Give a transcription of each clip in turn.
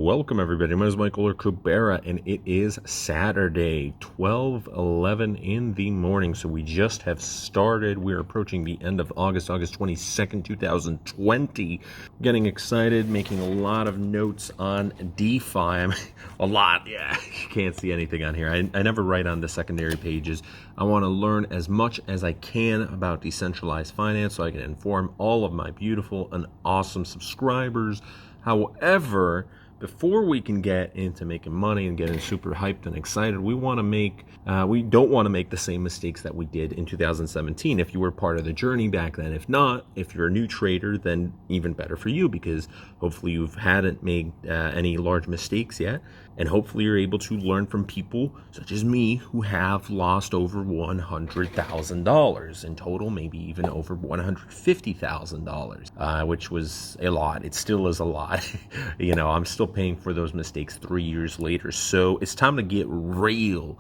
Welcome everybody. My name is Michael or Kubera, and it is Saturday, 12:11 in the morning. So we just have started. We're approaching the end of August 22nd, 2020. Getting excited, making a lot of notes on DeFi. A lot, yeah. You can't see anything on here. I never write on the secondary pages. I want to learn as much as I can about decentralized finance so I can inform all of my beautiful and awesome subscribers. However, before we can get into making money and getting super hyped and excited, we don't want to make the same mistakes that we did in 2017. If you were part of the journey back then, if not, if you're a new trader, then even better for you, because hopefully you hadn't made any large mistakes yet, and hopefully you're able to learn from people such as me who have lost over $100,000 in total, maybe even over $150,000, which was a lot. It still is a lot. I'm still paying for those mistakes 3 years later. So it's time to get real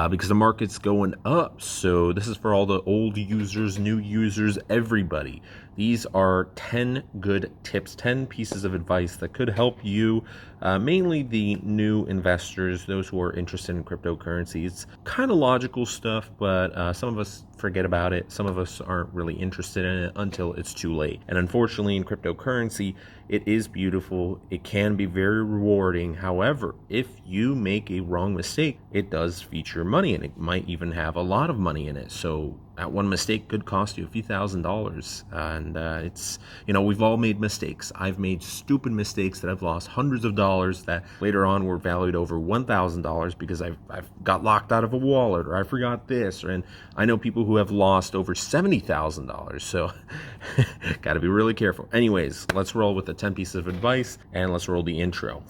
because the market's going up. So this is for all the old users, new users, everybody. These are 10 good tips, 10 pieces of advice that could help you, mainly the new investors, those who are interested in cryptocurrency. It's kind of logical stuff, but some of us forget about it. Some of us aren't really interested in it until it's too late. And unfortunately, in cryptocurrency, it is beautiful. It can be very rewarding. However, if you make a wrong mistake, it does feature money, and it might even have a lot of money in it. So that one mistake could cost you a few $1,000s. And it's, we've all made mistakes. I've made stupid mistakes that I've lost hundreds of dollars that later on were valued over $1,000 because I've got locked out of a wallet, or I forgot this, and I know people who have lost over $70,000. So got to be really careful. Anyways, let's roll with the 10 pieces of advice, and let's roll the intro.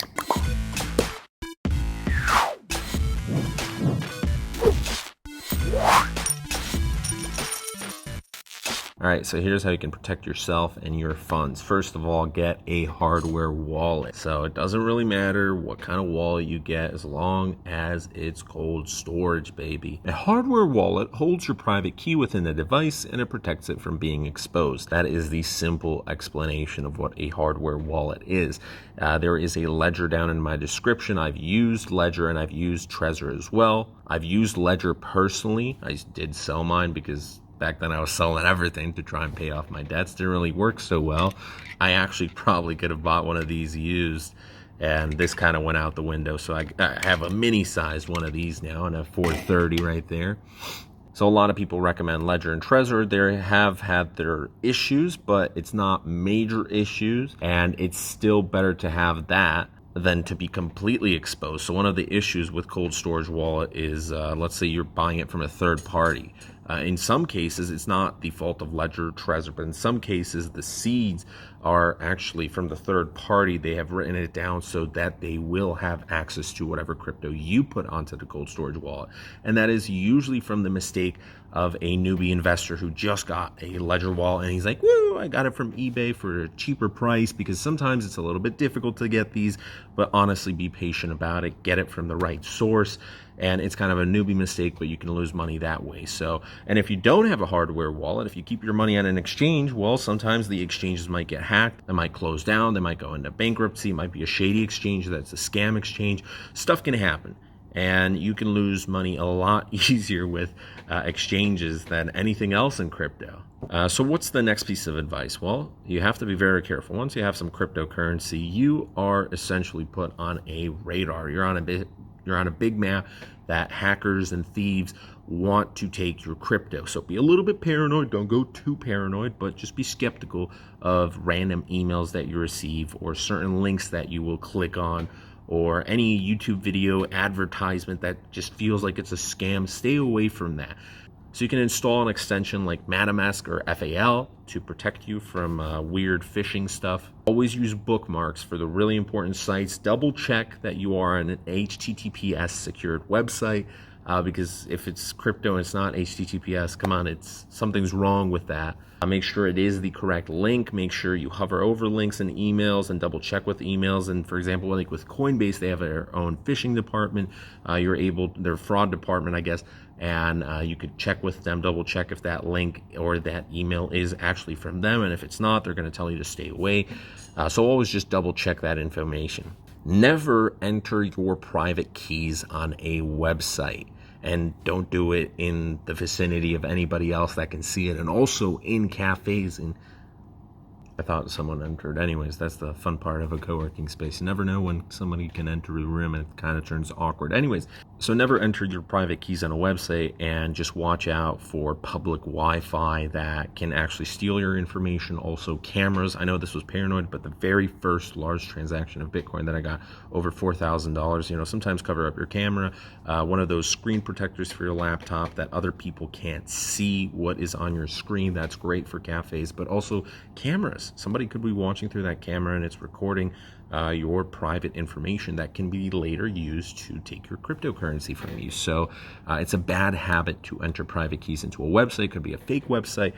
All right, so here's how you can protect yourself and your funds. First of all, get a hardware wallet. So it doesn't really matter what kind of wallet you get as long as it's cold storage, baby. A hardware wallet holds your private key within the device, and it protects it from being exposed. That is the simple explanation of what a hardware wallet is. There is a Ledger down in my description. I've used Ledger and I've used Trezor as well. I've used Ledger personally. I did sell mine because back then I was selling everything to try and pay off my debts. Didn't really work so well. I actually probably could have bought one of these used, and this kind of went out the window. So I have a mini-sized one of these now, and a 430 right there. So a lot of people recommend Ledger and Trezor. They have had their issues, but it's not major issues, and it's still better to have that than to be completely exposed. So one of the issues with cold storage wallet is, let's say you're buying it from a third party. In some cases, it's not the fault of Ledger or Trezor, but in some cases, the seeds are actually from the third party. They have written it down so that they will have access to whatever crypto you put onto the cold storage wallet. And that is usually from the mistake of a newbie investor who just got a Ledger wallet, and he's like, woo, I got it from eBay for a cheaper price, because sometimes it's a little bit difficult to get these, but honestly, be patient about it. Get it from the right source. And it's kind of a newbie mistake, but you can lose money that way. So, and if you don't have a hardware wallet, if you keep your money on an exchange, well, sometimes the exchanges might get hacked. They might close down. They might go into bankruptcy. It might be a shady exchange that's a scam exchange. Stuff can happen. And you can lose money a lot easier with exchanges than anything else in crypto. So what's the next piece of advice? Well, you have to be very careful. Once you have some cryptocurrency, you are essentially put on a radar. You're on a big map that hackers and thieves want to take your crypto. So be a little bit paranoid. Don't go too paranoid, but just be skeptical of random emails that you receive, or certain links that you will click on, or any YouTube video advertisement that just feels like it's a scam. Stay away from that. So you can install an extension like MetaMask or FAL to protect you from weird phishing stuff. Always use bookmarks for the really important sites. Double check that you are on an HTTPS secured website, because if it's crypto and it's not HTTPS, come on, something's wrong with that. Make sure it is the correct link. Make sure you hover over links and emails and double check with emails. And for example, like with Coinbase, they have their own phishing department. Their fraud department, I guess. and you could check with them, double check if that link or that email is actually from them, and if it's not, they're going to tell you to stay away. So always just double check that information. Never enter your private keys on a website, and don't do it in the vicinity of anybody else that can see it, and also in cafes. And I thought someone entered. Anyways, that's the fun part of a co-working space. You never know when somebody can enter the room, and it kind of turns awkward. Anyways, so never enter your private keys on a website, and just watch out for public Wi-Fi that can actually steal your information. Also cameras. I know this was paranoid, but the very first large transaction of Bitcoin that I got, over $4,000, sometimes cover up your camera. One of those screen protectors for your laptop that other people can't see what is on your screen. That's great for cafes, but also cameras. Somebody could be watching through that camera and it's recording your private information that can be later used to take your cryptocurrency from you. So it's a bad habit to enter private keys into a website. It could be a fake website.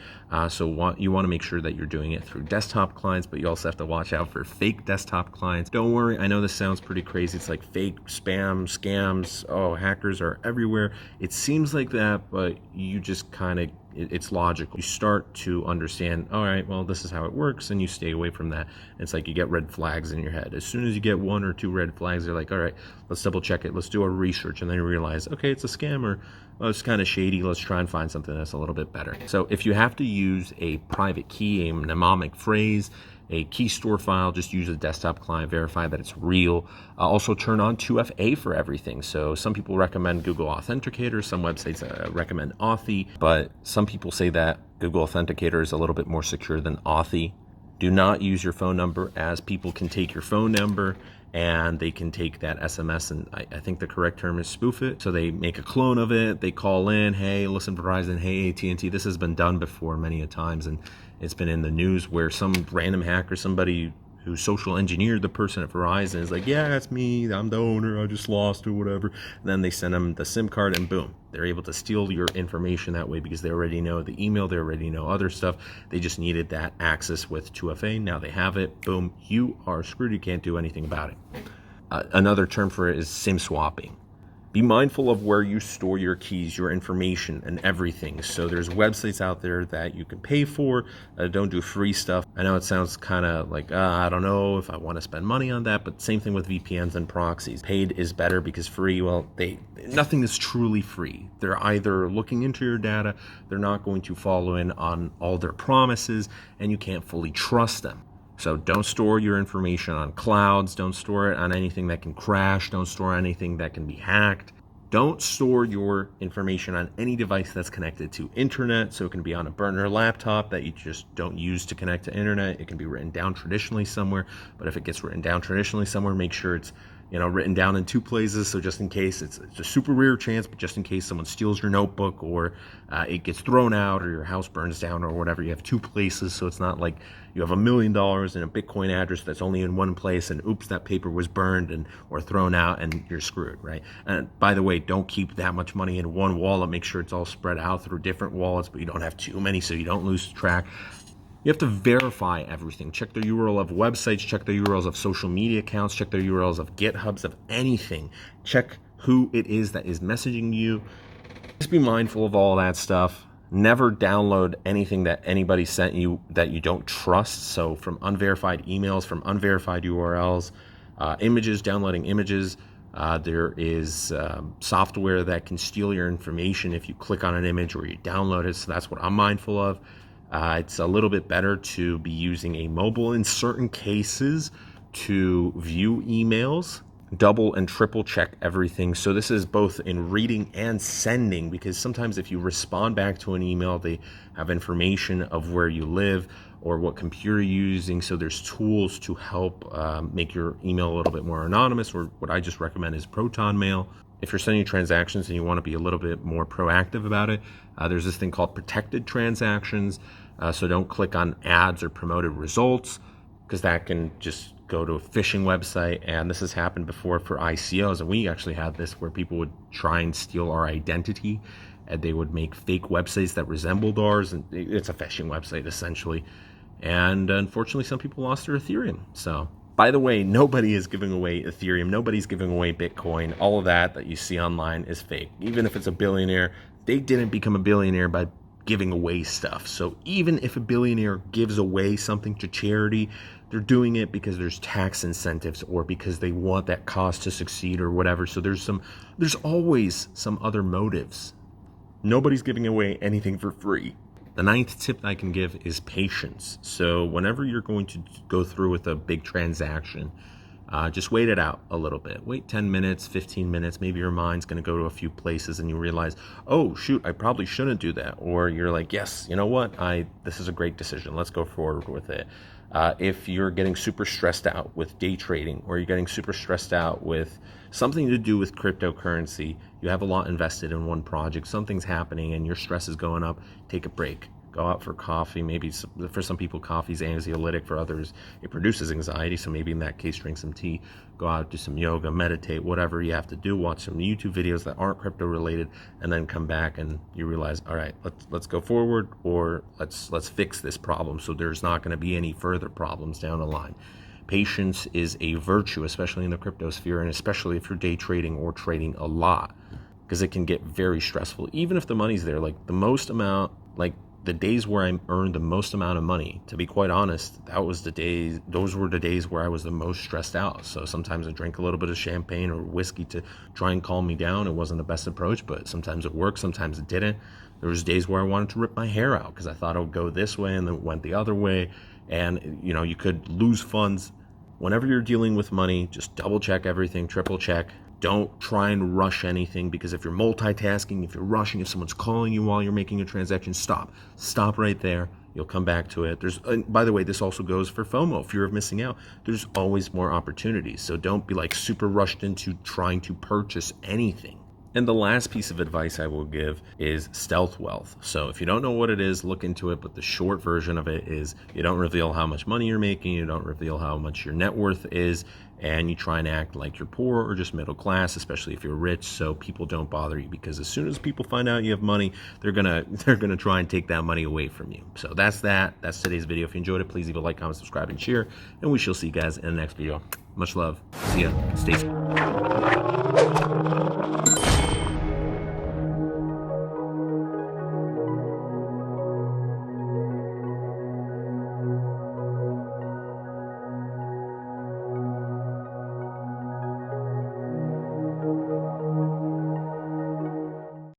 So you want to make sure that you're doing it through desktop clients, but you also have to watch out for fake desktop clients. Don't worry, I know this sounds pretty crazy. It's like fake spam, scams. Oh, hackers are everywhere. It seems like that, but you just kind of, it's logical. You start to understand, all right, well, this is how it works, and you stay away from that. It's like you get red flags in your head. As soon as you get 1 or 2 red flags, you're like, all right, let's double check it. Let's do our research. And then you realize, okay, it's a scam, or oh, it's kind of shady. Let's try and find something that's a little bit better. So if you have to use a private key, a mnemonic phrase, a key store file, just use a desktop client, verify that it's real. Also turn on 2FA for everything. So some people recommend Google Authenticator, some websites recommend Authy, but some people say that Google Authenticator is a little bit more secure than Authy. Do not use your phone number, as people can take your phone number and they can take that SMS, and I think the correct term is spoof it. So they make a clone of it, they call in, hey, listen, Verizon, hey, AT&T. This has been done before many a times, and it's been in the news where some random hacker, somebody who social engineered the person at Verizon, is like, yeah, that's me, I'm the owner, I just lost or whatever. And then they send them the SIM card, and boom, they're able to steal your information that way, because they already know the email, they already know other stuff. They just needed that access with 2FA. Now they have it. Boom, you are screwed. You can't do anything about it. Another term for it is SIM swapping. Be mindful of where you store your keys, your information, and everything. So there's websites out there that you can pay for. Don't do free stuff. I know it sounds kind of like, I don't know if I want to spend money on that, but same thing with VPNs and proxies. Paid is better, because free, well, nothing is truly free. They're either looking into your data, they're not going to follow in on all their promises, and you can't fully trust them. So don't store your information on clouds. Don't store it on anything that can crash. Don't store anything that can be hacked. Don't store your information on any device that's connected to internet. So it can be on a burner laptop that you just don't use to connect to internet. It can be written down traditionally somewhere. But if it gets written down traditionally somewhere, make sure it's written down in 2 places. So just in case, it's a super rare chance, but just in case someone steals your notebook, or it gets thrown out, or your house burns down, or whatever, you have 2 places. So it's not like you have $1 million in a Bitcoin address that's only in 1 place, and oops, that paper was burned or thrown out, and you're screwed, right? And by the way, don't keep that much money in one wallet. Make sure it's all spread out through different wallets, but you don't have too many so you don't lose track. You have to verify everything. Check the URL of websites, check the URLs of social media accounts, check the URLs of GitHubs, of anything. Check who it is that is messaging you. Just be mindful of all that stuff. Never download anything that anybody sent you that you don't trust. So from unverified emails, from unverified URLs, images, downloading images. There is software that can steal your information if you click on an image or you download it. So that's what I'm mindful of. It's a little bit better to be using a mobile in certain cases to view emails. Double and triple check everything. So this is both in reading and sending, because sometimes if you respond back to an email, they have information of where you live or what computer you're using. So there's tools to help make your email a little bit more anonymous, or what I just recommend is Proton Mail. If you're sending transactions and you want to be a little bit more proactive about it, there's this thing called protected transactions. So don't click on ads or promoted results, because that can just go to a phishing website. And this has happened before for ICOs. And we actually had this where people would try and steal our identity, and they would make fake websites that resembled ours. And it's a phishing website essentially. And unfortunately, some people lost their Ethereum. So, by the way, nobody is giving away Ethereum. Nobody's giving away Bitcoin. All of that you see online is fake. Even if it's a billionaire they didn't become a billionaire by giving away stuff. So even if a billionaire gives away something to charity, they're doing it because there's tax incentives or because they want that cause to succeed or whatever. So there's always some other motives. Nobody's giving away anything for free. The ninth tip I can give is patience. So whenever you're going to go through with a big transaction, just wait it out a little bit. Wait 10 minutes, 15 minutes. Maybe your mind's going to go to a few places and you realize, oh, shoot, I probably shouldn't do that. Or you're like, yes, you know what? This is a great decision. Let's go forward with it. If you're getting super stressed out with day trading, or you're getting super stressed out with something to do with cryptocurrency, you have a lot invested in one project, something's happening and your stress is going up, take a break. Go out for coffee. Maybe for some people, coffee is anxiolytic. For others, it produces anxiety. So maybe in that case, drink some tea, go out, do some yoga, meditate, whatever you have to do. Watch some YouTube videos that aren't crypto related, and then come back and you realize, all right, let's go forward, or let's fix this problem so there's not going to be any further problems down the line. Patience is a virtue, especially in the crypto sphere, and especially if you're day trading or trading a lot, because it can get very stressful. Even if the money's there, like the days where I earned the most amount of money, to be quite honest, those were the days where I was the most stressed out. So sometimes I drank a little bit of champagne or whiskey to try and calm me down. It wasn't the best approach, but sometimes it worked, sometimes it didn't. There was days where I wanted to rip my hair out because I thought it would go this way and then it went the other way. And you could lose funds. Whenever you're dealing with money, just double check everything, triple check. Don't try and rush anything, because if you're multitasking, if you're rushing, if someone's calling you while you're making a transaction, stop right there. You'll come back to it. By the way, this also goes for FOMO, fear of missing out. There's always more opportunities. So don't be like super rushed into trying to purchase anything. And the last piece of advice I will give is stealth wealth. So if you don't know what it is, look into it. But the short version of it is you don't reveal how much money you're making. You don't reveal how much your net worth is. And you try and act like you're poor or just middle class, especially if you're rich, so people don't bother you. Because as soon as people find out you have money, they're gonna try and take that money away from you. So that's today's video. If you enjoyed it, please leave a like, comment, subscribe, and share. And we shall see you guys in the next video. Much love. See ya. Stay safe.